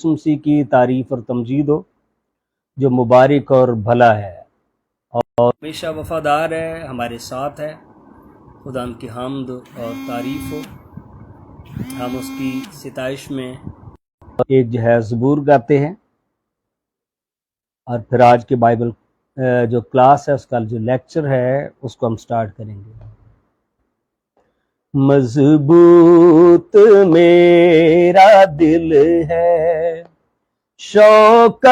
یسوع مسیح کی تعریف اور تمجید ہو جو مبارک اور بھلا ہے اور ہمیشہ وفادار ہے، ہمارے ساتھ ہے۔ خدا ان کی حمد اور تعریف ہو۔ ہم اس کی ستائش میں ایک جو ہے زبور گاتے ہیں، اور پھر آج کے بائبل جو کلاس ہے اس کا جو لیکچر ہے اس کو ہم سٹارٹ کریں گے۔ مضبوط میرا دل ہے، شوق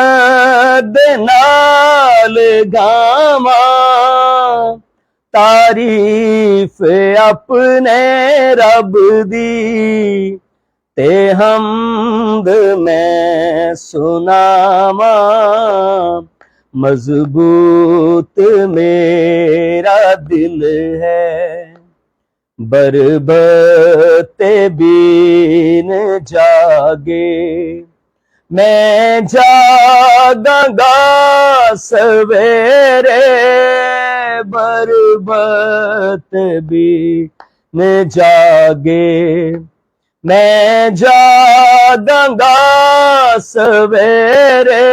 نال گاواں، تعریف اپنے رب دی تے حمد میں سناواں۔ مضبوط میرا دل ہے، بربط بین جاگے، میں جاگاں گا سویرے، بربط بین جاگے، میں جاگاں گا سویرے،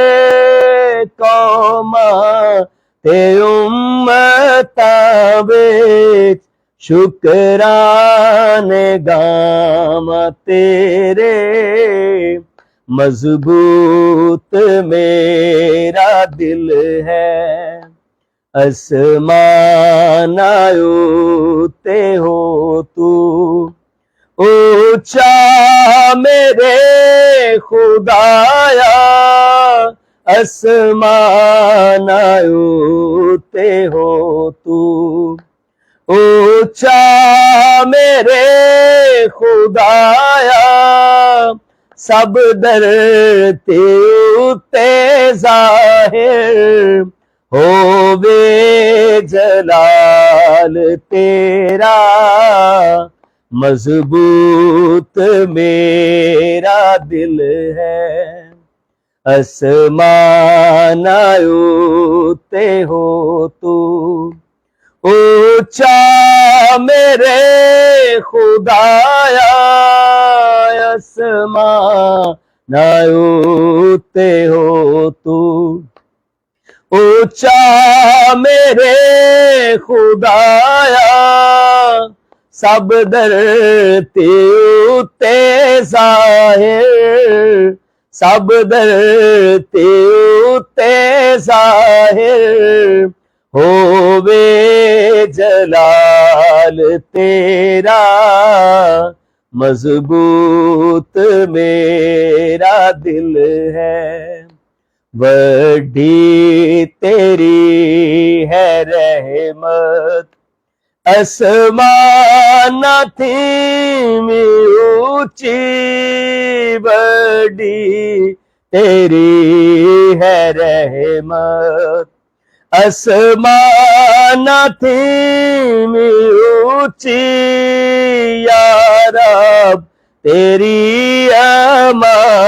قوماں تے امتاں وچ شکرانے گاواں تیرے۔ مضبوط میرا دل ہے، آسمان تے ہو تو، اونچا میرے خدایا، آسمان تے ہو تو، اونچا میرے خدایا، سب در تے ظاہر ہووے جلال تیرا۔ مضبوط میرا دل ہے، آسمان تے ہو تو، اونچا میرے خدایا، آسمان تے ہو تو، اونچا میرے خدایا، سب در تے ظاہر، سب در تے ظاہر ہووے جلال تیرا۔ مضبوط میرا دل ہے، وڈی تیری ہے رحمت، آسمان تھیمی اونچی، وڈی تیری ہے رحمت، آسمان تھیمی اونچی، یا رب تیری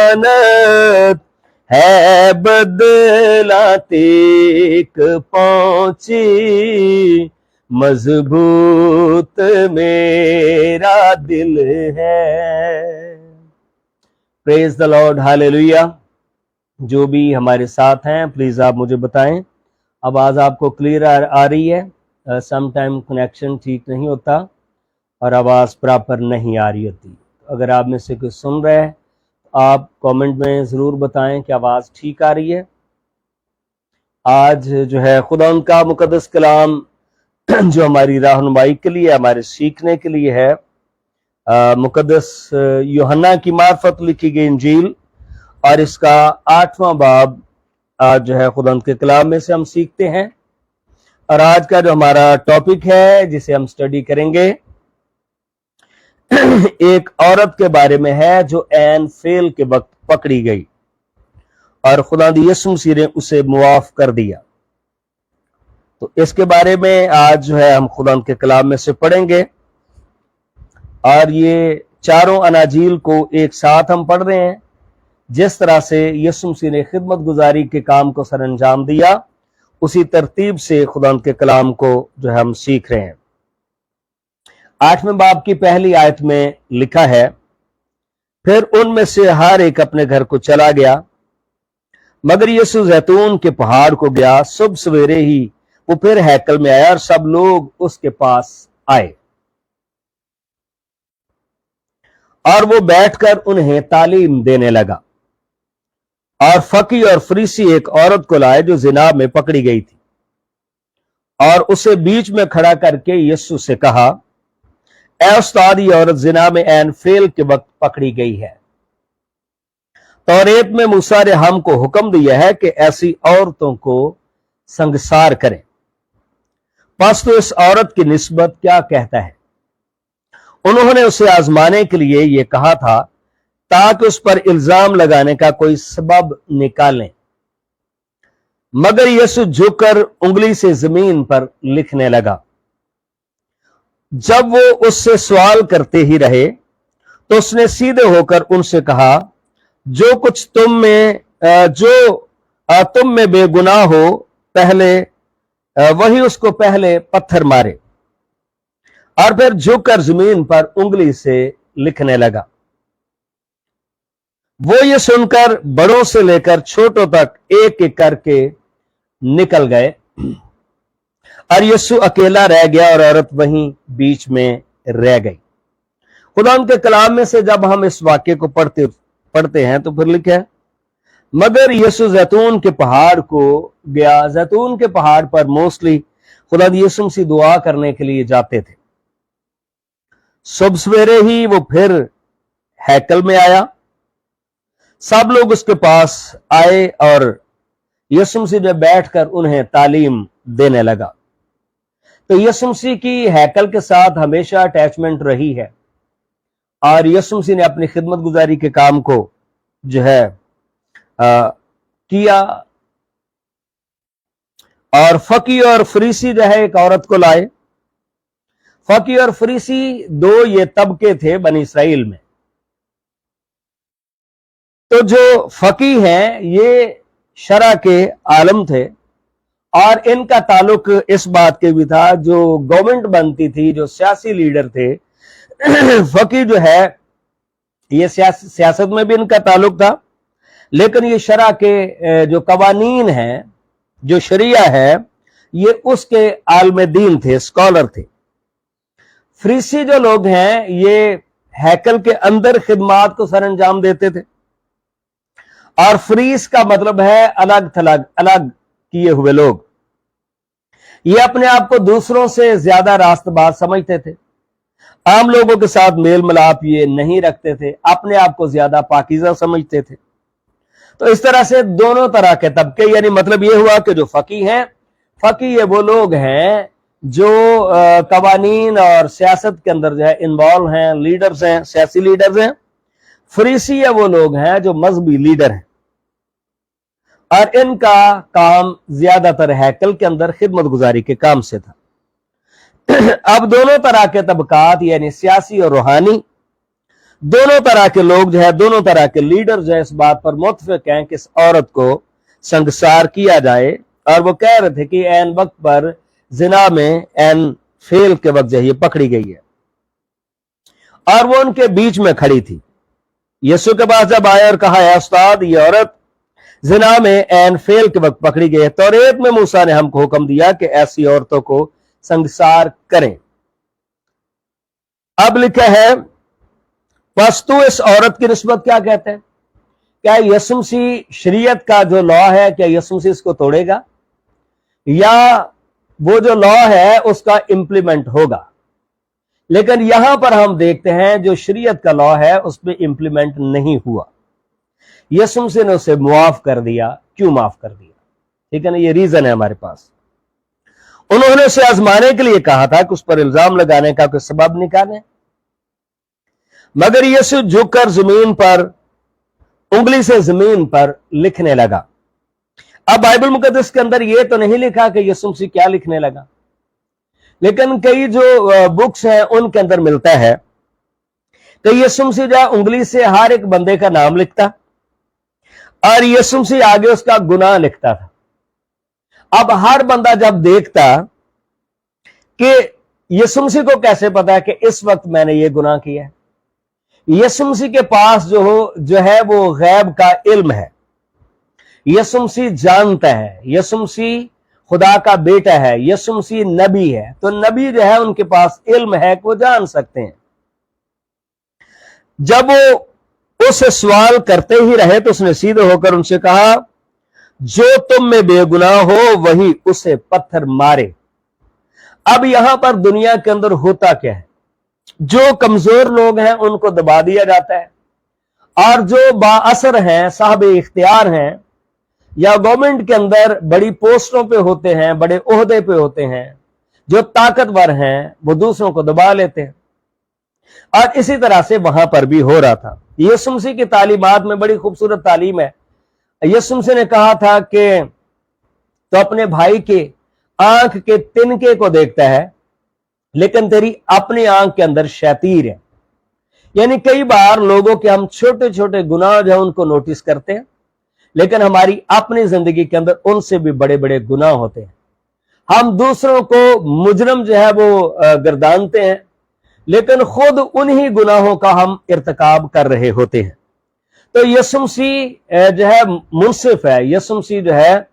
امانت ہے بدلا تیک پہنچی۔ مضبوط میرا دل ہے۔ پریز دی لارڈ، ہاللیلویا۔ جو بھی ہمارے ساتھ ہیں پلیز آپ مجھے بتائیں آواز آپ کو کلیئر آ رہی ہے؟ سم ٹائم کنیکشن ٹھیک نہیں ہوتا اور آواز پراپر نہیں آ رہی ہوتی۔ اگر آپ میں سے کوئی سن رہے ہیں آپ کامنٹ میں ضرور بتائیں کہ آواز ٹھیک آ رہی ہے۔ آج جو ہے خدا ان کا مقدس کلام جو ہماری رہنمائی کے لیے، ہمارے سیکھنے کے لیے ہے، مقدس یوحنا کی معرفت لکھی گئی انجیل اور اس کا 8واں باب آج جو ہے خدا ان کے کلام میں سے ہم سیکھتے ہیں۔ اور آج کا جو ہمارا ٹاپک ہے جسے ہم سٹڈی کریں گے، ایک عورت کے بارے میں ہے جو عین فعل کے وقت پکڑی گئی اور خدا یسوع مسیح نے اسے معاف کر دیا۔ تو اس کے بارے میں آج جو ہے ہم خدا کے کلام میں سے پڑھیں گے، اور یہ چاروں اناجیل کو ایک ساتھ ہم پڑھ رہے ہیں۔ جس طرح سے یسوع مسیح نے خدمت گزاری کے کام کو سر انجام دیا، اسی ترتیب سے خدا کے کلام کو جو ہے ہم سیکھ رہے ہیں۔ 8ویں باب کی پہلی آیت میں لکھا ہے، फिर उनमें से हर एक अपने घर को चला गया, मगर यीशु जैतून के पहाड़ को गया। सुबह सवेरे ही वो फिर हैकल में आया और सब लोग उसके पास आए और वो बैठकर उन्हें तालीम देने लगा। और फकी और फरीसी एक औरत को लाए जो जिना में पकड़ी गई थी, और उसे बीच में खड़ा करके यीशु से कहा, ऐ उस्ताद, ये औरत जिना में ऐन फेल के वक्त पकड़ी गई है। तौरेत में मूसा ने हमको हुक्म दिया है कि ऐसी औरतों को संगसार करें। बस तो इस औरत की निस्बत क्या कहता है? उन्होंने उसे आजमाने के लिए यह कहा था ताकि उस पर इल्जाम लगाने का कोई सबब निकालें। मगर यीशु झुककर उंगली से जमीन पर लिखने लगा। जब वो उससे सवाल करते ही रहे तो उसने सीधे होकर उनसे कहा, जो कुछ तुम में बेगुनाह हो, पहले वही उसको पहले पत्थर मारे। और फिर झुककर जमीन पर उंगली से लिखने लगा। वो ये सुनकर बड़ों से लेकर छोटों तक एक एक करके निकल गए और यीशु अकेला रह गया और औरत वहीं बीच में रह गई। खुदा के कलाम में से जब हम इस वाक्य को पढ़ते हैं तो फिर लिखा है, मगर यीशु जैतून के पहाड़ को गया। जैतून के पहाड़ पर मोस्टली खुदा यीशु मसीह दुआ करने के लिए जाते थे। सुबह सवेरे ही वो फिर हैकल में आया, सब लोग उसके पास आए और यीशु मसीह ने बैठकर उन्हें तालीम देने लगा। तो यीशु मसीह की हैकल के साथ हमेशा अटैचमेंट रही है और यीशु मसीह ने अपनी खिदमत गुजारी के काम को जो है किया। और फकी और फरीसी जो है एक औरत को लाए। फकी और फरीसी दो ये तबके थे बनी इसराइल में। तो जो फकी हैं ये शरा के आलम थे और इनका ताल्लुक इस बात के भी था, जो गवर्नमेंट बनती थी, जो सियासी लीडर थे, फकी जो है ये सियासत में भी इनका ताल्लुक था, लेकिन ये शरा के जो कवानीन हैं, जो शरिया है, ये उसके आलम दीन थे, स्कॉलर थे। फरीसी जो लोग हैं ये हैकल के अंदर खिदमात को सर अंजाम देते थे। और फरीस का मतलब है अलग थलग, अलग किए हुए लोग। ये अपने आप को दूसरों से ज्यादा रास्तबाज समझते थे, आम लोगों के साथ मेल मिलाप ये नहीं रखते थे, अपने आप को ज्यादा पाकीज़ा समझते थे। तो इस तरह से दोनों तरह के तबके, यानी मतलब ये हुआ कि जो फकी हैं, फकी ये वो लोग हैं जो कवानीन और सियासत के अंदर जो है इन्वॉल्व हैं, लीडर्स हैं, सियासी लीडर्स हैं। फरीसी ये वो लोग हैं जो मजहबी लीडर हैं और इनका काम ज्यादातर हैकल के अंदर खिदमत गुजारी के काम से था। अब दोनों तरह के तबकात यानी सियासी और रूहानी, दोनों तरह के लोग जो है, दोनों तरह के लीडर जो है इस बात पर मुत्तफिक हैं कि इस औरत को संगसार किया जाए। और वो कह रहे थे कि ऐन वक्त पर जिना में ऐन फेल के वक्त जो है पकड़ी गई है। और वो उनके बीच में खड़ी थी। यीशु के पास जब आया और कहा, ऐ उस्ताद, ये औरत जिना में ऐन फेल के वक्त पकड़ी गई है। तौरेत में मूसा ने हमको हुक्म दिया कि ऐसी औरतों को संगसार करें। अब लिखा है, बस तू इस औरत की निस्बत क्या कहते हैं? क्या यीशु मसीह शरीयत का जो लॉ है, क्या यीशु मसीह इसको तोड़ेगा या वो जो लॉ है उसका इंप्लीमेंट होगा? लेकिन यहां पर हम देखते हैं जो शरीयत का लॉ है उस पर इंप्लीमेंट नहीं हुआ। यीशु मसीह ने उसे मुआफ कर दिया। क्यों माफ कर दिया? ठीक है ना, ये रीजन है हमारे पास। उन्होंने उसे आजमाने के लिए कहा था कि उस पर इल्जाम लगाने का कोई सबब निकाले, मगर यीशु झुककर जमीन पर उंगली से जमीन पर लिखने लगा। अब बाइबल मुकद्दस के अंदर यह तो नहीं लिखा कि यीशु मसीह क्या लिखने लगा, लेकिन कई जो बुक्स हैं उनके अंदर मिलता है कि यीशु मसीह जो उंगली से हर एक बंदे का नाम लिखता और यीशु मसीह आगे उसका गुनाह लिखता था। अब हर बंदा जब देखता कि यीशु मसीह को कैसे पता है कि इस वक्त मैंने ये गुनाह किया है, यीशु मसीह के पास जो है वो गैब का इल्म है। यीशु मसीह जानता है, यीशु मसीह खुदा का बेटा है, यीशु मसीह नबी है। तो नबी जो है उनके पास इल्म है कि वो जान सकते हैं। जब वो उससे सवाल करते ही रहे तो उसने सीधे होकर उनसे कहा, जो तुम में बेगुनाह हो वही उसे पत्थर मारे। अब यहां पर दुनिया के अंदर होता क्या है, जो कमजोर लोग हैं उनको दबा दिया जाता है, और जो बाअसर हैं, साहब इख्तियार हैं, या गवर्नमेंट के अंदर बड़ी पोस्टों पे होते हैं, बड़े ओहदे पे होते हैं, जो ताकतवर हैं, वो दूसरों को दबा लेते हैं। और इसी तरह से वहां पर भी हो रहा था। यीशु मसीह की तालीमात में बड़ी खूबसूरत तालीम है। यीशु मसीह ने कहा था कि तो अपने भाई के आंख के तिनके को देखता है, लेकिन तेरी अपनी आंख के अंदर शैतीर है। यानी कई बार लोगों के हम छोटे छोटे गुनाह जो है उनको नोटिस करते हैं, लेकिन हमारी अपनी जिंदगी के अंदर उनसे भी बड़े बड़े गुनाह होते हैं। हम दूसरों को मुजरम जो है वो गर्दानते हैं, लेकिन खुद उन्हीं गुनाहों का हम इर्तिकाब कर रहे होते हैं। तो यीशु मसीह जो है मुंसिफ है। यीशु मसीह जो है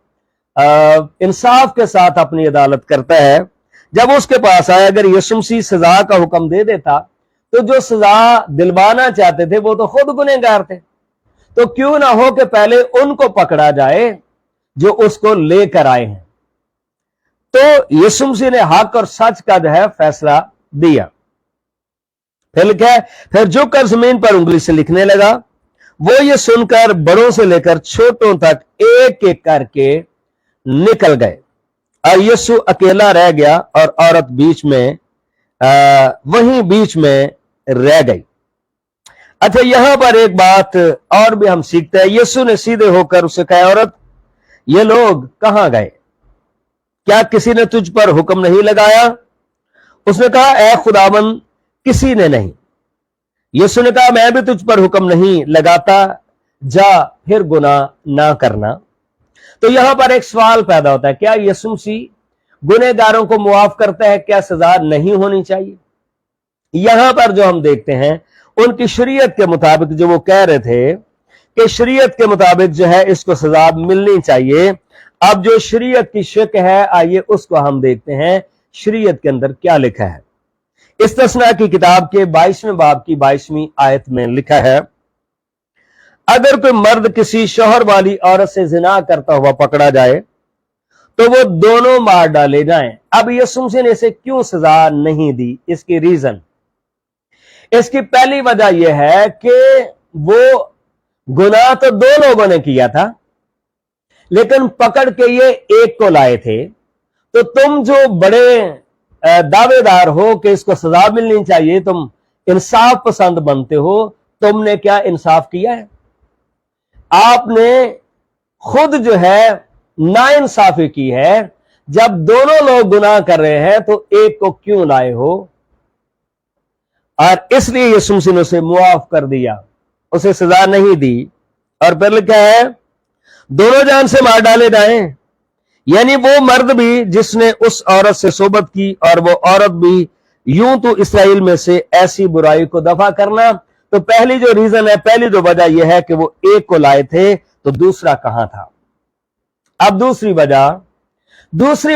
इंसाफ के साथ अपनी अदालत करता है। जब उसके पास आया, अगर यीशु मसीह सजा का हुक्म दे देता तो जो सजा दिलवाना चाहते थे वो तो खुद गुनहगार थे। तो क्यों ना हो कि पहले उनको पकड़ा जाए जो उसको लेकर आए हैं। तो यीशु मसीह ने हक और सच का जो है फैसला दिया। फिर क्या है, फिर झुककर जमीन पर उंगली से लिखने लगा। वो ये सुनकर बड़ों से लेकर छोटों तक एक एक करके निकल गए, और यीशु अकेला रह गया और औरत बीच में वहीं बीच में रह गई। अच्छा, यहां पर एक बात और भी हम सीखते हैं। यीशु ने सीधे होकर उसे कहा, औरत, ये लोग कहां गए? क्या किसी ने तुझ पर हुक्म नहीं लगाया? उसने कहा, ए खुदाबंद, किसी ने नहीं। यीशु ने कहा, मैं भी तुझ पर हुक्म नहीं लगाता, जा फिर गुनाह ना करना। तो यहां पर एक सवाल पैदा होता है, क्या यीशु मसीह गुनहगारों को मुआफ करता है? क्या सजा नहीं होनी चाहिए? यहां पर जो हम देखते हैं, उनकी शरीयत के मुताबिक जो वो कह रहे थे कि शरीयत के मुताबिक जो है इसको सजा मिलनी चाहिए। अब जो शरीयत की शिक है, आइए उसको हम देखते हैं शरीयत के अंदर क्या लिखा है। इस्तिस्ना की किताब के 22वें बाब की 22वीं आयत में लिखा है, अगर कोई मर्द किसी शौहर वाली औरत से जिना करता हुआ पकड़ा जाए तो वो दोनों मार डाले जाएं। अब यीशु मसीह ने इसे क्यों सजा नहीं दी? इसकी रीजन, इसकी पहली वजह यह है कि वो गुनाह तो दो लोगों ने किया था, लेकिन पकड़ के ये एक को लाए थे। तो तुम जो बड़े दावेदार हो कि इसको सजा मिलनी चाहिए, तुम इंसाफ पसंद बनते हो, तुमने क्या इंसाफ किया है? आपने खुद जो है नाइंसाफी की है। जब दोनों लोग गुनाह कर रहे हैं तो एक को क्यों लाए हो? और इसलिए यीशु मसीह ने उसे मुआफ कर दिया, उसे सजा नहीं दी। और फिर लिखा है, दोनों जान से मार डाले जाएं। यानी वो मर्द भी जिसने उस औरत से सोबत की, और वो औरत भी। यूं तो इसराइल में से ऐसी बुराई को दफा करना। तो पहली जो रीजन है, पहली जो वजह यह है कि वो एक को लाए थे, तो दूसरा कहां था? अब दूसरी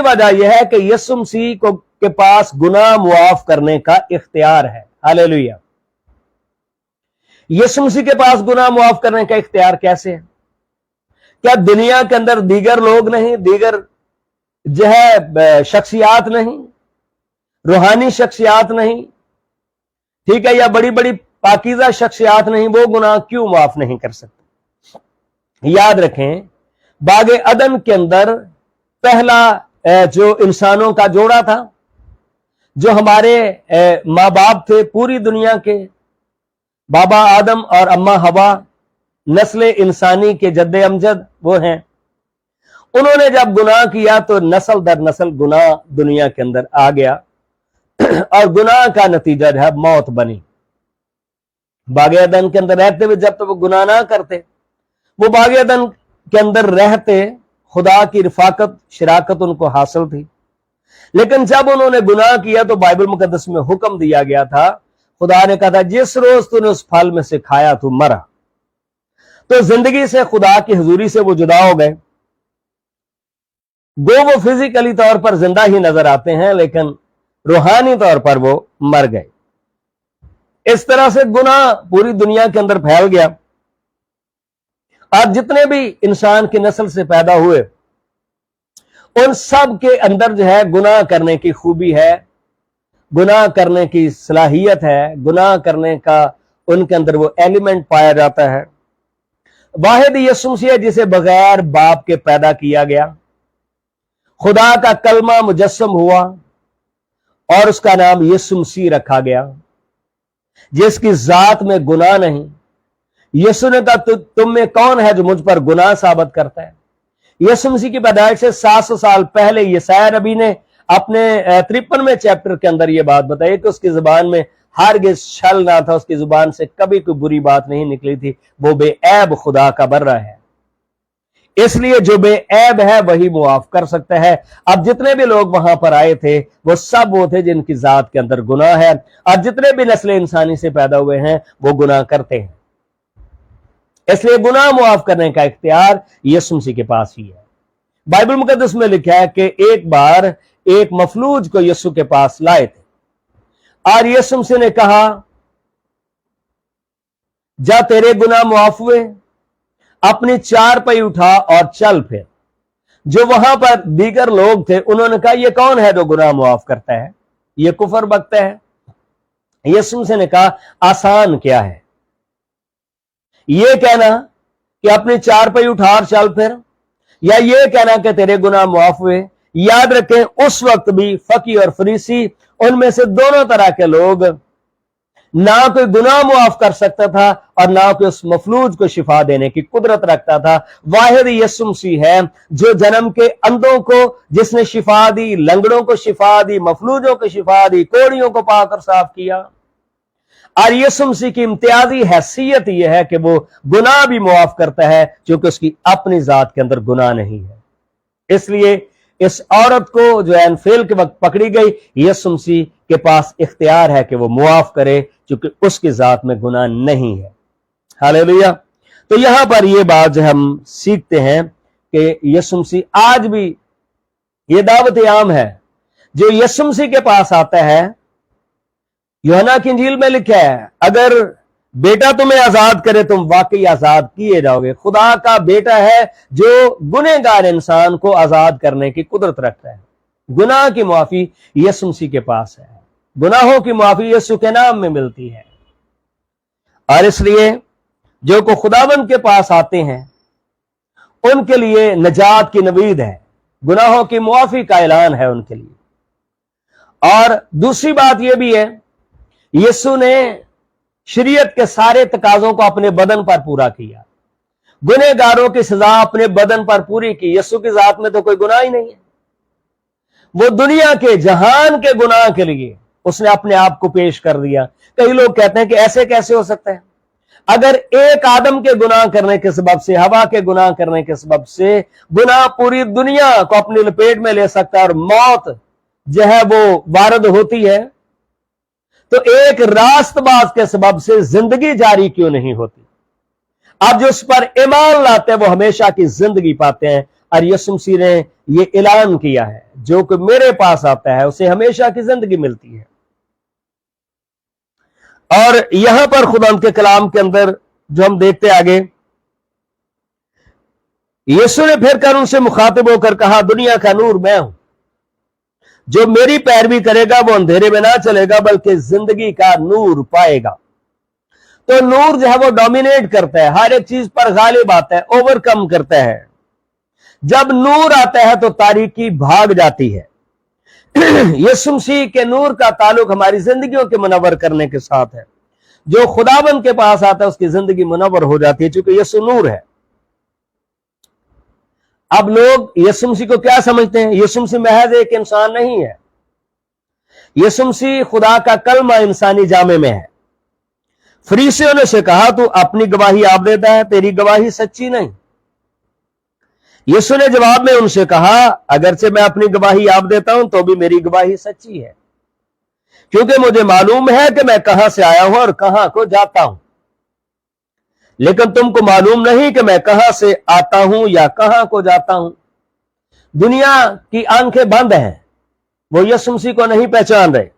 वजह यह है कि यीशु मसीह को के पास गुनाह मुआफ करने का इख्तियार है। हालेलुया। यीशु मसीह के पास गुनाह मुआफ करने का इख्तियार कैसे है? क्या दुनिया के अंदर दीगर लोग नहीं, दीगर जो है शख्सियात नहीं, रूहानी शख्सियात नहीं, ठीक है, या बड़ी बड़ी पाकीज़ा शख्सियात नहीं, वो गुनाह क्यों माफ नहीं कर सकते? याद रखें, बागे अदन के अंदर पहला जो इंसानों का जोड़ा था, जो हमारे माँ बाप थे पूरी दुनिया के, बाबा आदम और अम्मा हवा, नस्ल इंसानी के जद्दे अमजद वो हैं। उन्होंने जब गुनाह किया तो नस्ल दर नस्ल गुनाह दुनिया के अंदर आ गया, और गुनाह का नतीजा जो है मौत बनी। बागे अदन के अंदर रहते हुए जब तक वो गुनाह ना करते, वो बागे अदन के अंदर रहते, खुदा की रिफाकत शराकत उनको हासिल थी। लेकिन जब उन्होंने गुनाह किया तो बाइबल मुकद्दस में हुक्म दिया गया था, खुदा ने कहा था जिस रोज तूने उस फल में से खाया तू मरा। तो जिंदगी से, खुदा की हुजूरी से वो जुदा हो गए। वो फिजिकली तौर पर जिंदा ही नजर आते हैं, लेकिन रूहानी तौर पर वो मर गए। इस तरह से गुनाह पूरी दुनिया के अंदर फैल गया। और जितने भी इंसान की नस्ल से पैदा हुए, उन सब के अंदर जो है गुनाह करने की खूबी है, गुनाह करने की सलाहियत है, गुनाह करने का उनके अंदर वो एलिमेंट पाया जाता है। वाहिद यीशु मसीह जिसे बगैर बाप के पैदा किया गया, खुदा का कलमा मुजस्सम हुआ और उसका नाम यीशु मसीह रखा गया, जिसकी जात में गुनाह नहीं। यीशु ने कहा तुम में कौन है जो मुझ पर गुनाह साबित करता है। यीशु मसीह की पैदाइश से 700 साल पहले यशायाह नबी ने अपने 53वें चैप्टर के अंदर यह बात बताई कि उसकी जुबान में हरगिज़ छल ना था, उसकी जुबान से कभी कोई बुरी बात नहीं निकली थी, वो बेऐब खुदा का बर्रा है। इसलिए जो बेऐब है वही मुआफ कर सकता है। अब जितने भी लोग वहां पर आए थे वो सब वो थे जिनकी जात के अंदर गुनाह है, और जितने भी नस्ल इंसानी से पैदा हुए हैं वो गुनाह करते हैं। इसलिए गुनाह मुआफ करने का इख्तियार यीशु मसीह के पास ही है। बाइबल मुकद्दस में लिखा है कि एक बार एक मफलूज को यीशु के पास लाए थे और यीशु मसीह ने कहा जा तेरे गुनाह मुआफ हुए, अपनी चारपाई उठा और चल फिर। जो वहां पर दीगर लोग थे उन्होंने कहा यह कौन है जो गुनाह मुआफ करता है, यह कुफर बकता है। यीशु मसीह ने कहा आसान क्या है यह कहना कि अपनी चारपाई उठा और चल फिर, या यह कहना कि तेरे गुनाह मुआफ हुए। याद रखें उस वक्त भी फकी और फरीसी, उनमें से दोनों तरह के लोग, ना कोई गुनाह मुआफ कर सकता था और ना कोई उस मफलूज को शिफा देने की कुदरत रखता था। वाहिद यीशु मसीह है जो जन्म के अंधों को जिसने शिफा दी, लंगड़ों को शिफा दी, मफलूजों को शिफा दी, कोड़ियों को पाकर साफ किया। और यीशु मसीह की इम्तियाजी हैसियत यह है कि वो गुनाह भी मुआफ करता है क्योंकि उसकी अपनी जात के अंदर गुनाह नहीं है। इसलिए इस औरत को जो एनफेल के वक्त पकड़ी गई, यीशु मसीह के पास इख्तियार है कि वो मुआफ करे क्योंकि उसकी जात में गुनाह नहीं है। हालेलुया। तो यहां पर यह बात जो हम सीखते हैं कि यीशु मसीह आज भी ये दावत आम है, जो यीशु मसीह के पास आता है। यूहन्ना की इंजील में लिखा है अगर बेटा तुम्हें आजाद करे तुम वाकई आजाद किए जाओगे। खुदा का बेटा है जो गुनहगार इंसान को आजाद करने की कुदरत रखता है। गुनाह की माफी यीशु मसीह के पास है, गुनाहों की माफी यीशु के नाम में मिलती है। और इसलिए जो को खुदावंद के पास आते हैं उनके लिए नजात की नवीद है, गुनाहों की मुआफी का ऐलान है उनके लिए। और दूसरी बात यह भी है, यीशु ने शरीयत के सारे तकाजों को अपने बदन पर पूरा किया, गुनहगारों की सजा अपने बदन पर पूरी की। यीशु की जात में तो कोई गुनाह ही नहीं है। वो दुनिया के जहान के गुनाह के लिए उसने अपने आप को पेश कर दिया। कई लोग कहते हैं कि ऐसे कैसे हो सकता है। अगर एक आदम के गुनाह करने के सबब से, हवा के गुनाह करने के सबब से गुनाह पूरी दुनिया को अपनी लपेट में ले सकता है और मौत जो है वो वारद होती है, तो एक रास्तबाज के सबब से जिंदगी जारी क्यों नहीं होती। अब जो उस पर ईमान लाते हैं वो हमेशा की जिंदगी पाते हैं। और यीशु मसीह ने ये ऐलान किया है जो कि मेरे पास आता है उसे हमेशा की जिंदगी मिलती है। और यहां पर खुदा के कलाम के अंदर जो हम देखते आगे, यीशु ने फिर कर उनसे मुखातिब होकर कहा दुनिया का नूर मैं हूं, जो मेरी पैरवी करेगा वो अंधेरे में ना चलेगा बल्कि जिंदगी का नूर पाएगा। तो नूर जो है वो डोमिनेट करता है, हर एक चीज पर गालिब आता है, ओवरकम करता है। जब नूर आता है तो तारीकी भाग जाती है। यीशु मसीह के नूर का ताल्लुक हमारी जिंदगियों के मुनव्वर करने के साथ है। जो खुदाबंद के पास आता है उसकी जिंदगी मुनव्वर हो जाती है क्योंकि यीशु नूर है। अब लोग यीशु मसीह को क्या समझते हैं? यीशु मसीह महज एक इंसान नहीं है। यीशु मसीह खुदा का कलमा इंसानी जामे में है। फरीसियों ने से कहा तू अपनी गवाही आप देता है, तेरी गवाही सच्ची नहीं। यीशु ने जवाब में उनसे कहा अगरचे मैं अपनी गवाही आप देता हूं तो भी मेरी गवाही सच्ची है, क्योंकि मुझे मालूम है कि मैं कहां से आया हूं और कहां को जाता हूं, लेकिन तुमको मालूम नहीं कि मैं कहां से आता हूं या कहां को जाता हूं। दुनिया की आंखें बंद हैं, वो यीशु मसीह को नहीं पहचान रहे,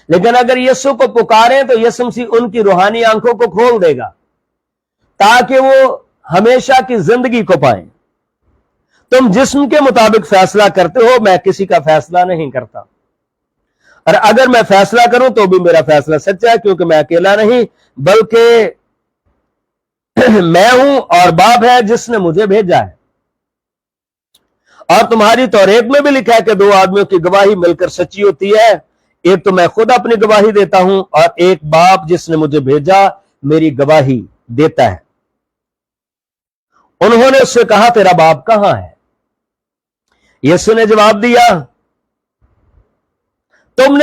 लेकिन अगर यीशु को पुकारें तो यीशु मसीह उनकी रूहानी आंखों को खोल देगा ताकि वो हमेशा की जिंदगी को पाएं। तुम जिस्म के मुताबिक फैसला करते हो, मैं किसी का फैसला नहीं करता, और अगर मैं फैसला करूं तो भी मेरा फैसला सच्चा है, क्योंकि मैं अकेला नहीं बल्कि मैं हूं और बाप है जिसने मुझे भेजा है। और तुम्हारी तौरेत में भी लिखा है कि दो आदमियों की गवाही मिलकर सच्ची होती है, एक तो मैं खुद अपनी गवाही देता हूं और एक बाप जिसने मुझे भेजा मेरी गवाही देता है। उन्होंने उससे कहा, तेरा बाप कहां है? यीशु ने जवाब दिया, तुम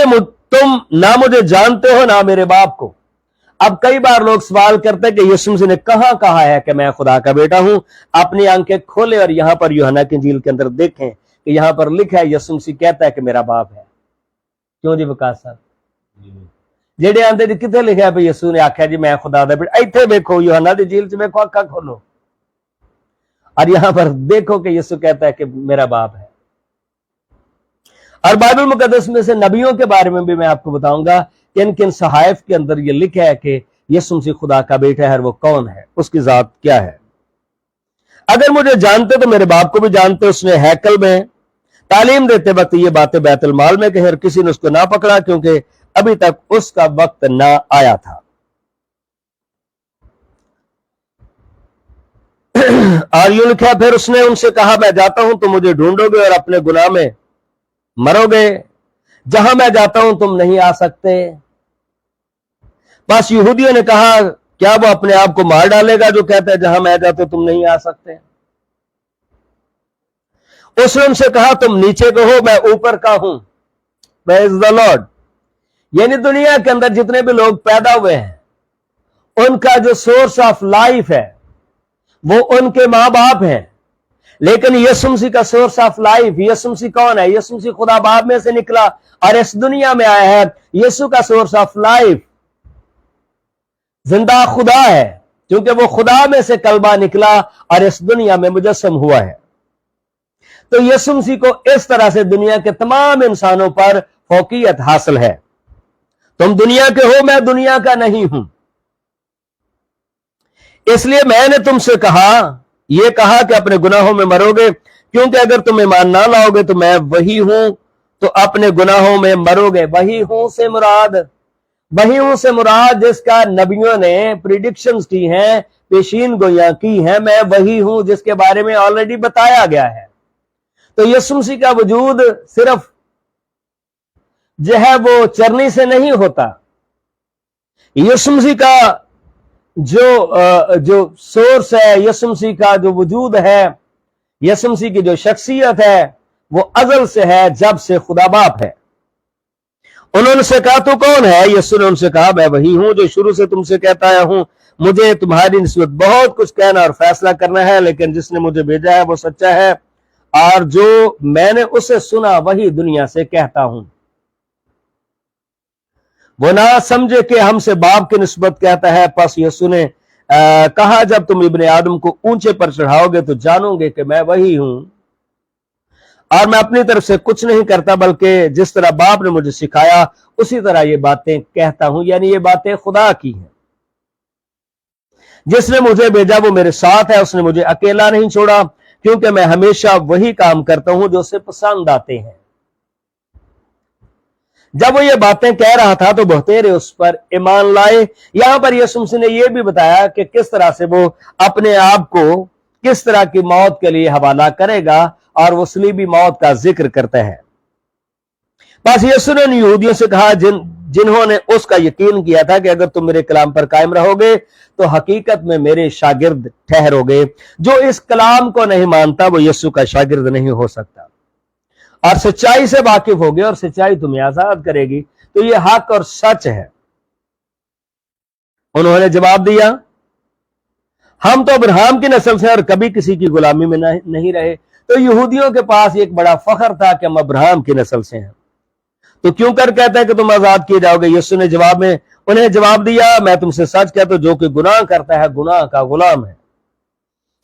ना मुझे जानते हो ना मेरे बाप को। अब कई बार लोग सवाल करते हैं कि यीशु मसीह ने कहां कहा है कि मैं खुदा का बेटा हूं। अपनी आंखें खोले और यहां पर यूहन्ना की इंजील के अंदर देखें कि यहां पर लिखा है यीशु मसीह कहता है कि मेरा बाप है। क्यों जी विकास साहब? जेडे आंदे जी किथे लिखा है भाई यीशु ने आख्या जी मैं खुदा दा बेटा? इत्थे देखो यूहन्ना दी इंजील च देखो, अक्खा खोलो और यहां पर देखो कि यीशु कहता है कि मेरा बाप है। और बाइबल मुकद्दस में से नबियों के बारे में भी मैं आपको बताऊंगा किन किन सहाइफ के अंदर ये लिखा है कि यीशु मसीह खुदा का बेटा है, और वो कौन है, उसकी जात क्या है। अगर मुझे जानते तो मेरे बाप को भी जानते। उसने हैकल में तालीम देते वक्त ये बातें बैतुल माल में कही और किसी ने उसको ना पकड़ा, क्योंकि अभी तक उसका वक्त ना आया था। और यूं लिखा, फिर उसने उनसे कहा, मैं जाता हूं तुम मुझे ढूंढोगे और अपने गुनाह में मरोगे, जहां मैं जाता हूं तुम नहीं आ सकते। बस यहूदियों ने कहा, क्या वो अपने आप को मार डालेगा जो कहता है जहां मैं जाता हूं तुम नहीं आ सकते? उसने उनसे कहा, तुम नीचे को हो, मैं ऊपर का हूं। Praise the Lord. यानी दुनिया के अंदर जितने भी लोग पैदा हुए हैं उनका जो सोर्स ऑफ लाइफ है वो उनके मां बाप हैं, लेकिन यीशु मसीह का सोर्स ऑफ लाइफ, यीशु मसीह कौन है? यीशु मसीह खुदा बाप में से निकला और इस दुनिया में आया है। यीशु का सोर्स ऑफ लाइफ जिंदा खुदा है, क्योंकि वो खुदा में से कलबा निकला और इस दुनिया में मुजस्सम हुआ है। तो यीशु मसीह को इस तरह से दुनिया के तमाम इंसानों पर फौकियत हासिल है। तुम दुनिया के हो, मैं दुनिया का नहीं हूं, इसलिए मैंने तुमसे ये कहा कि अपने गुनाहों में मरोगे, क्योंकि अगर तुम ईमान ना लाओगे तो मैं वही हूं तो अपने गुनाहों में मरोगे। वही हूं से मुराद जिसका नबियों ने प्रिडिक्शंस की हैं, पेशीन गोइयां की हैं, मैं वही हूं जिसके बारे में ऑलरेडी बताया गया है। तो यीशु मसीह का वजूद सिर्फ जो है वो चरनी से नहीं होता। यीशु मसीह का जो सोर्स है, यीशु मसीह का जो वजूद है, यीशु मसीह की जो शख्सियत है वो अज़ल से है, जब से खुदा बाप है। उन्होंने से कहा, तू कौन है? यीशु ने उनसे कहा, मैं वही हूं जो शुरू से तुमसे कहता आया हूं। मुझे तुम्हारी निस्बत बहुत कुछ कहना और फैसला करना है, लेकिन जिसने मुझे भेजा है वो सच्चा है, और जो मैंने उसे सुना वही दुनिया से कहता हूं। वो ना समझे कि हमसे बाप की निस्बत कहता है। बस यीशु ने कहा, जब तुम इब्ने आदम को ऊंचे पर चढ़ाओगे तो जानोगे कि मैं वही हूं, और मैं अपनी तरफ से कुछ नहीं करता, बल्कि जिस तरह बाप ने मुझे सिखाया उसी तरह ये बातें कहता हूं। यानी ये बातें खुदा की हैं। जिसने मुझे भेजा वो मेरे साथ है, उसने मुझे अकेला नहीं छोड़ा, क्योंकि मैं हमेशा वही काम करता हूं जो उसे पसंद आते हैं। जब वो ये बातें कह रहा था तो बहुतेरे उस पर ईमान लाए। यहां पर यीशु मसीह ने यह भी बताया कि किस तरह से वो अपने आप को किस तरह की मौत के लिए हवाला करेगा, और वो सलीबी मौत का जिक्र करता है। बस यीशु ने यहूदियों से कहा, जिन्होंने उसका यकीन किया था कि अगर तुम मेरे कलाम पर कायम रहोगे तो हकीकत में मेरे शागिर्द ठहरोगे। जो इस कलाम को नहीं मानता वो यीशु का शागिर्द नहीं हो सकता। और सच्चाई से वाकिफ होगे और सच्चाई तुम्हें आजाद करेगी। तो ये हक और सच है। उन्होंने जवाब दिया, हम तो अब्राहम की नस्ल से और कभी किसी की गुलामी में नहीं रहे। तो यहूदियों के पास एक बड़ा फख्र था कि हम अब्राहम की नस्ल से हैं। तो क्यों कर कहता है कि तुम आजाद किए जाओगे? यीशु ने जवाब में उन्हें जवाब दिया, मैं तुमसे सच कहता हूं, जो कि गुनाह करता है गुनाह का गुलाम है,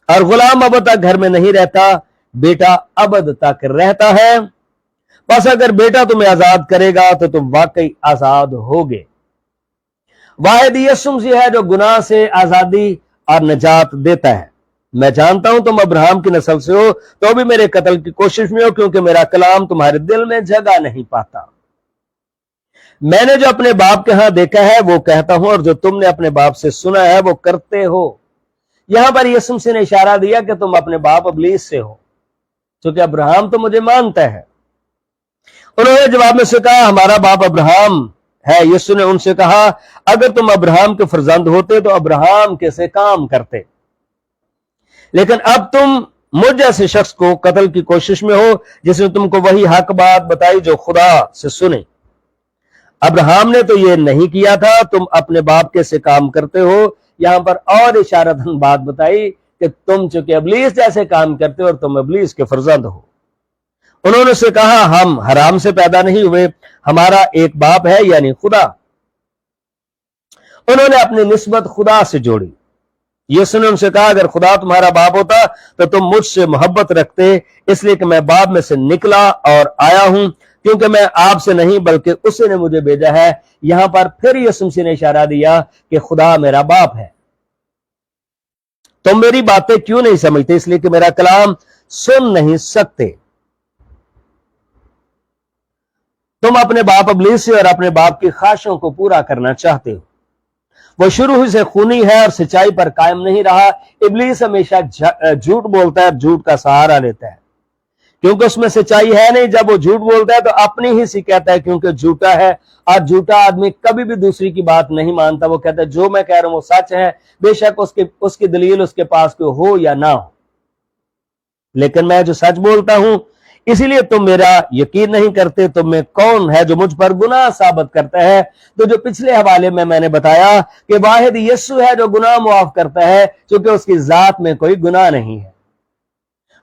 और गुलाम अब तक घर में नहीं रहता, बेटा अबद तक रहता है। बस अगर बेटा तुम्हें आजाद करेगा तो तुम वाकई आजाद होगे। वाहिद यीशु मसीह है जो गुनाह से आजादी और निजात देता है। मैं जानता हूं तुम अब्राहम की नस्ल से हो, तो भी मेरे कत्ल की कोशिश में हो, क्योंकि मेरा कलाम तुम्हारे दिल में जगह नहीं पाता। मैंने जो अपने बाप के यहां देखा है वो कहता हूं, और जो तुमने अपने बाप से सुना है वो करते हो। यहां पर यीशु मसीह ने इशारा दिया कि तुम अपने बाप इब्लीस से हो, क्योंकि अब्राहम तो मुझे मानता है। उन्होंने जवाब में से कहा, हमारा बाप अब्राहम है। यीशु ने उनसे कहा, अगर तुम अब्राहम के फर्जंद होते तो अब्राहम के से काम करते, लेकिन अब तुम मुझ जैसे शख्स को कत्ल की कोशिश में हो, जिसने तुमको वही हक बात बताई जो खुदा से सुने। अब्राहम ने तो ये नहीं किया था, तुम अपने बाप के से काम करते हो। यहां पर और इशारतन बात बताई कि तुम चूंकि इब्लीस जैसे काम करते हो और तुम इब्लीस के फर्जंद हो। उन्होंने उससे कहा, हम हराम से पैदा नहीं हुए, हमारा एक बाप है यानी खुदा। उन्होंने अपनी निस्बत खुदा से जोड़ी। यीशु ने उनसे कहा, अगर खुदा तुम्हारा बाप होता तो तुम मुझसे मोहब्बत रखते, इसलिए कि मैं बाप में से निकला और आया हूं, क्योंकि मैं आपसे नहीं बल्कि उसी ने मुझे भेजा है। यहां पर फिर यीशु मसीह ने इशारा दिया कि खुदा मेरा बाप है। तुम मेरी बातें क्यों नहीं समझते? इसलिए कि मेरा कलाम सुन नहीं सकते। तुम अपने बाप इब्लीस से और अपने बाप की ख्वाहिशों को पूरा करना चाहते हो। वो शुरू ही से खूनी है और सच्चाई पर कायम नहीं रहा। इब्लीस हमेशा झूठ बोलता है, झूठ का सहारा लेता है, क्योंकि उसमें सच्चाई है नहीं। जब वो झूठ बोलता है तो अपनी ही सी कहता है, क्योंकि झूठा है, और झूठा आदमी कभी भी दूसरी की बात नहीं मानता। वो कहता है जो मैं कह रहा हूं वो सच है, बेशक उसकी दलील उसके पास कोई हो या ना हो, लेकिन मैं जो सच बोलता हूं, इसीलिए तुम मेरा यकीन नहीं करते। तुम में कौन है जो मुझ पर गुनाह साबित करता है? तो जो पिछले हवाले में मैंने बताया कि वाहिद यीशु है जो गुनाह मुआफ करता है, क्योंकि उसकी जात में कोई गुनाह नहीं है।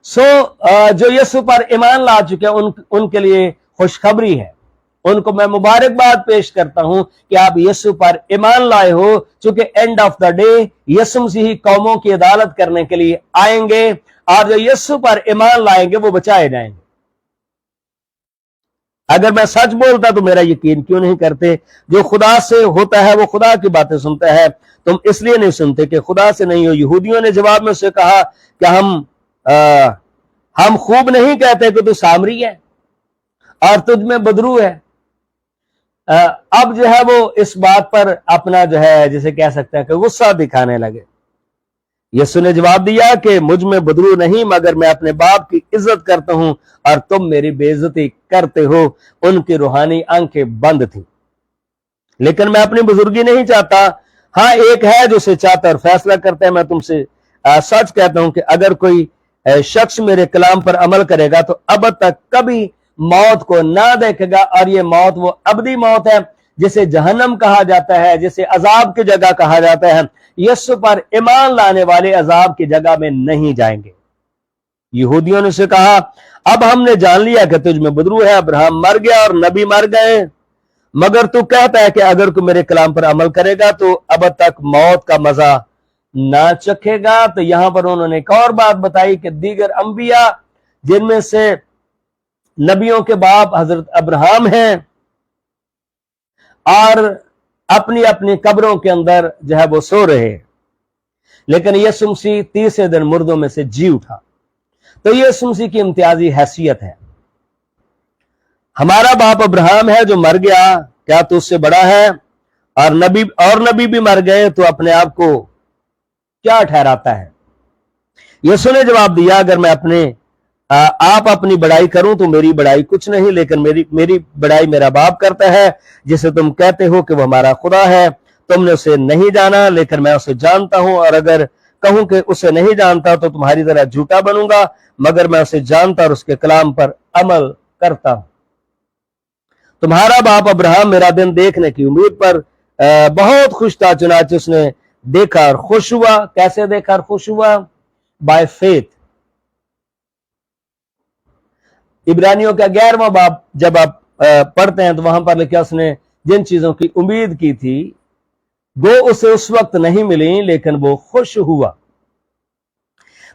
जो यीशु पर ईमान ला चुके हैं उनके लिए खुशखबरी है। उनको मैं मुबारकबाद पेश करता हूं कि आप यीशु पर ईमान लाए हो, क्योंकि एंड ऑफ द डे यीशु मसीह कौमों की अदालत करने के लिए आएंगे, और जो यीशु पर ईमान लाएंगे वो बचाए जाएंगे। अगर मैं सच बोलता तो मेरा यकीन क्यों नहीं करते? जो खुदा से होता है वो खुदा की बातें सुनता है, तुम इसलिए नहीं सुनते कि खुदा से नहीं हो। यहूदियों ने जवाब में उसे कहा कि हम खूब नहीं कहते कि तू सामरी है और तुझ में बदरू है। अब जो है वो इस बात पर अपना जो है जिसे कह सकते हैं कि गुस्सा दिखाने लगे। यीशु ने जवाब दिया कि मुझ में बदरू नहीं, मगर मैं अपने बाप की इज्जत करता हूं और तुम मेरी बेइज्जती करते हो। उनकी रूहानी आंखें बंद थी, लेकिन मैं अपनी बुजुर्गी नहीं चाहता। हाँ, एक है जो उसे चाहता और फैसला करता है। मैं तुमसे सच कहता हूं कि अगर कोई शख्स मेरे कलाम पर अमल करेगा तो अब तक कभी मौत को ना देखेगा, और ये मौत वो अबदी मौत है जिसे जहन्नम कहा जाता है, जिसे अजाब की जगह कहा जाता है। यीशु पर ईमान लाने वाले अजाब की जगह में नहीं जाएंगे। यहूदियों ने उसे कहा, अब हमने जान लिया कि तुझ में बदरू है। अब्राहम मर गया और नबी मर गए, मगर तू कहता है कि अगर तू मेरे कलाम पर अमल करेगा तो अब तक मौत का मजा ना चखेगा। तो यहां पर उन्होंने एक और बात बताई कि दीगर अंबिया, जिनमें से नबियों के बाप हजरत अब्राहम हैं, और अपनी अपनी कब्रों के अंदर जो है वो सो रहे, लेकिन यीशु मसीह तीसरे दिन मुर्दों में से जी उठा। तो यीशु मसीह की इम्तियाजी हैसियत है। हमारा बाप अब्राहम है जो मर गया, क्या तू उससे बड़ा है? और नबी भी मर गए, तो अपने आप को क्या ठहराता है? यीशु ने जवाब दिया, अगर मैं आप अपनी बड़ाई करूं तो मेरी बड़ाई कुछ नहीं, लेकिन मेरी बड़ाई मेरा बाप करता है, जिसे तुम कहते हो कि वो हमारा खुदा है। तुमने उसे नहीं जाना, लेकिन मैं उसे जानता हूं, और अगर कहूं कि उसे नहीं जानता तो तुम्हारी तरह झूठा बनूंगा, मगर मैं उसे जानता और उसके कलाम पर अमल करता हूं। तुम्हारा बाप अब्राहम मेरा दिन देखने की उम्मीद पर बहुत खुश था, चुनाचे उसने देखा और खुश हुआ। कैसे देखा और खुश हुआ? By faith. इब्रानियों का 11वां बाब जब आप पढ़ते हैं तो वहां पर लिखा उसने जिन चीजों की उम्मीद की थी वो उसे उस वक्त नहीं मिली, लेकिन वो खुश हुआ।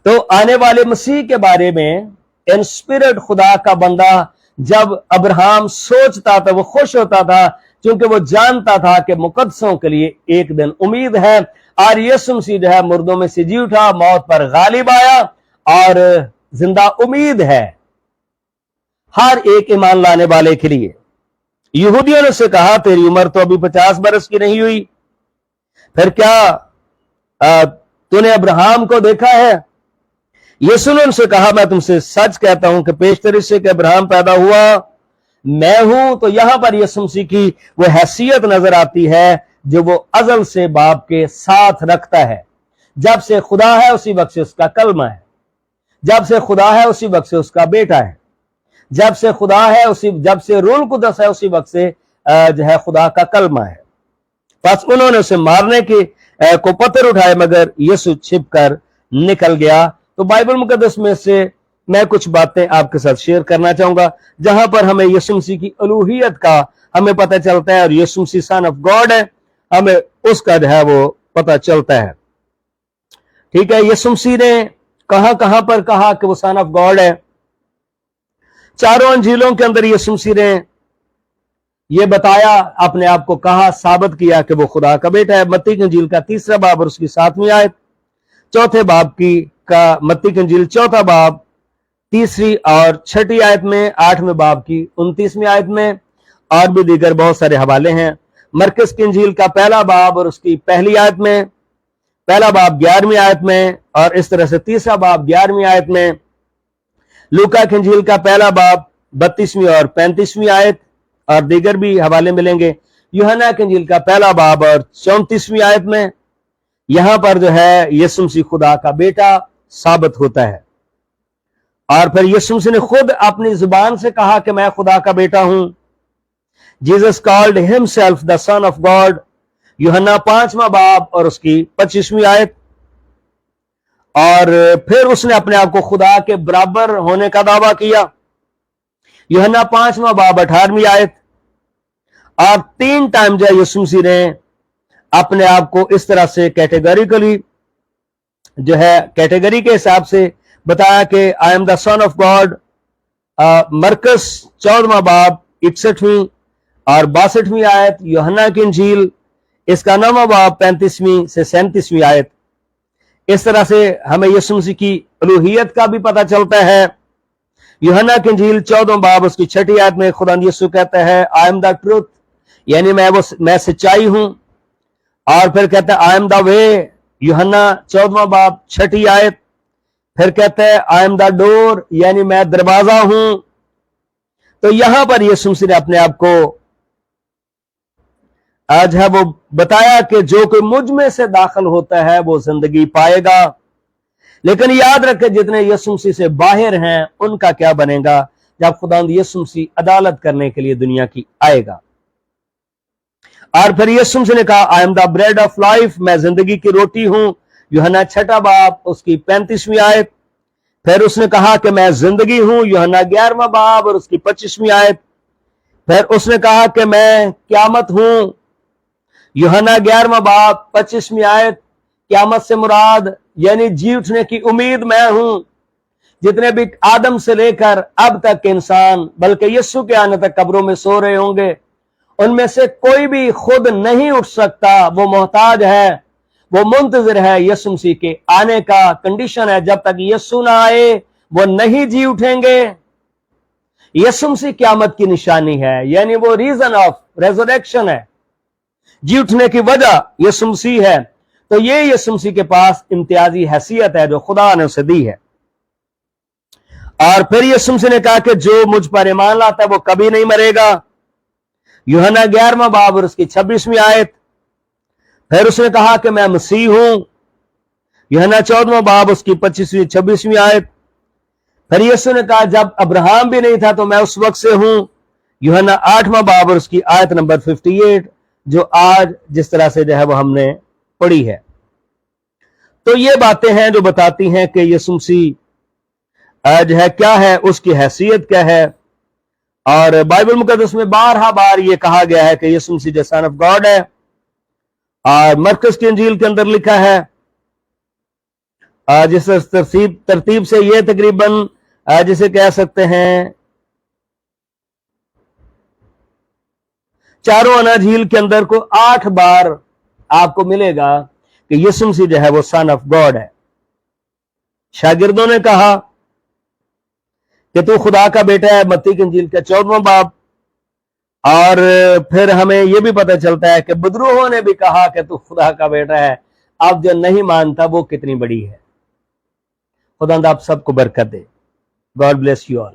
तो आने वाले मसीह के बारे में इन स्पिरिट खुदा का बंदा जब अब्राहम सोचता था वो खुश होता था, क्योंकि वो जानता था कि मुकद्दसों के लिए एक दिन उम्मीद है। और यीशु मसीह जो है मुर्दों में से जी उठा, मौत पर गालिब आया और जिंदा उम्मीद है हर एक ईमान लाने वाले के लिए। यहूदियों ने उससे कहा तेरी उम्र तो अभी 50 बरस की नहीं हुई, फिर क्या तूने अब्राहम को देखा है? यीशु ने उनसे कहा मैं तुमसे सच कहता हूं कि पेशतरी से कि अब्राहम पैदा हुआ मैं हूं। तो यहां पर यीशु मसीह की वो हैसियत नजर आती है जो वो अजल से बाप के साथ रखता है। जब से खुदा है उसी वक्त से उसका कलमा है, जब से खुदा है उसी वक्त से उसका बेटा है, जब से खुदा है उसी, जब से रूह कुदस है उसी वक्त से जो है खुदा का कलमा है। बस उन्होंने उसे मारने के को पत्थर उठाए, मगर यीशु छिप कर निकल गया। तो बाइबल मुकद्दस में से मैं कुछ बातें आपके साथ शेयर करना चाहूंगा जहां पर हमें यीशु मसीह की अलूहियत का हमें पता चलता है, और यीशु मसीह सन ऑफ गॉड है, हमें उसका जो है वो पता चलता है। ठीक है, यीशु मसीह ने कहां पर कहा कि वो सन ऑफ गॉड है? चारों अंजीलों के अंदर यीशु मसीह ने ये बताया, अपने आप को कहा, साबित किया कि वो खुदा का बेटा है। मत्ती की अंजील का 3 बाब और उसकी 7वीं आयत, 4 बाब का मत्ती की अंजील 4 बाब 3 और 6 आयत में, 8वें बाब की 29वीं आयत में, और भी दीगर बहुत सारे हवाले हैं। मरकस की अंजील का 1 बाब और उसकी 1 आयत में, 1 बाब 11वीं आयत में, और इस तरह से 3 बाब 11वीं आयत में। लूका की अंजील का 1 बाब 32वीं और 35वीं आयत, और दीगर भी हवाले मिलेंगे। यूहन्ना की अंजील का 1 बाब और 34वीं आयत में यहां पर जो है यीशु मसीह खुदा का बेटा साबित होता है। और फिर यीशु मसीह ने खुद अपनी जुबान से कहा कि मैं खुदा का बेटा हूं। Jesus called himself the son of God, यूहन्ना 5वां बाब और उसकी 25वीं आयत। और फिर उसने अपने आप को खुदा के बराबर होने का दावा किया, यूहन्ना 5वां बाब 18वीं आयत। और 3 टाइम जो यीशु मसीह ने अपने आप को इस तरह से कैटेगरिकली जो है कैटेगरी के हिसाब से बताया कि I am the son of God. मरकस 14वां बाब 61वीं और 62वीं आयत, यूहन्ना की इंजील इसका 9वां बाब 35वीं से 37वीं आयत। इस तरह से हमें यीशु मसीह की अलूहियत का भी पता चलता है। यूहन्ना की इंजील 14वां बाब उसकी 6 आयत में खुदा यीशु कहता है आई एम द ट्रूथ, यानी मैं सच्चाई हूं। और फिर कहता है आई एम द वे, यूहन्ना 14वां बाब 6 आयत। फिर कहता है आई एम द डोर, यानी मैं दरवाजा हूं। तो यहां पर यीशु मसीह ने अपने आप को आज है वो बताया कि जो कोई मुझ में से दाखिल होता है वो जिंदगी पाएगा, लेकिन याद रखें जितने यीशु मसीह से बाहर हैं उनका क्या बनेगा जब खुदावंद यीशु मसीह अदालत करने के लिए दुनिया की आएगा। और फिर यीशु मसीह ने कहा आई am the bread of life, मैं जिंदगी की रोटी हूं, यूहन्ना 6 बाब उसकी 35वीं आयत। फिर उसने कहा कि मैं जिंदगी हूं, यूहन्ना 11वां बाब और उसकी 25वीं आयत। फिर उसने कहा कि मैं क़यामत हूं, यूहन्ना 11वां बाब 25वीं आयत। क़यामत से मुराद यानी जी उठने की उम्मीद मैं हूं। जितने भी आदम से लेकर अब तक के इंसान, बल्कि यीशु के आने तक कब्रों में सो रहे होंगे, उनमें से कोई भी खुद नहीं उठ सकता, वो मोहताज है, वो मुंतजिर है यीशु मसीह के आने का। कंडीशन है जब तक यीशु ना आए वो नहीं जी उठेंगे। यीशु मसीह क़यामत की निशानी है, यानी वो रीजन ऑफ रेजरेक्शन है, जी उठने की वजह यीशु मसीह है। तो ये यीशु मसीह के पास इम्तियाजी हैसियत है जो खुदा ने उसे दी है। और फिर यीशु मसीह ने कहा कि जो मुझ पर ईमान लाता है वो कभी नहीं मरेगा, यूहन्ना 11वां बाब और उसकी 26वीं आयत। फिर उसने कहा कि मैं मसीह हूं, यूहन्ना 14वां बाब उसकी 25वीं 26वीं आयत। फिर यीशु ने कहा जब अब्राहम भी नहीं था तो मैं उस वक्त से हूं, यूहन्ना 8वां बाब और उसकी आयत नंबर 58, जो आज जिस तरह से जो है वो हमने पढ़ी है। तो ये बातें हैं जो बताती हैं कि यीशु मसीह जो है क्या है, उसकी हैसियत क्या है। اور بائبل مقدس میں بارہا بار یہ کہا گیا ہے کہ یسوع مسیح سن آف گاڈ ہے، اور مرکز کی انجیل کے اندر لکھا ہے جس ترتیب سے یہ تقریباً جسے کہہ سکتے ہیں چاروں اناجیل کے اندر کو 8 بار آپ کو ملے گا کہ یسوع مسیح جو ہے وہ سن آف گاڈ ہے۔ شاگردوں نے کہا کہ تو خدا کا بیٹا ہے، متی کی انجیل کا 14واں باب، اور پھر ہمیں یہ بھی پتہ چلتا ہے کہ بدروہوں نے بھی کہا کہ تو خدا کا بیٹا ہے۔ اب جو نہیں مانتا وہ کتنی بڑی ہے۔ خدا آپ سب کو برکت دے۔ God bless you all.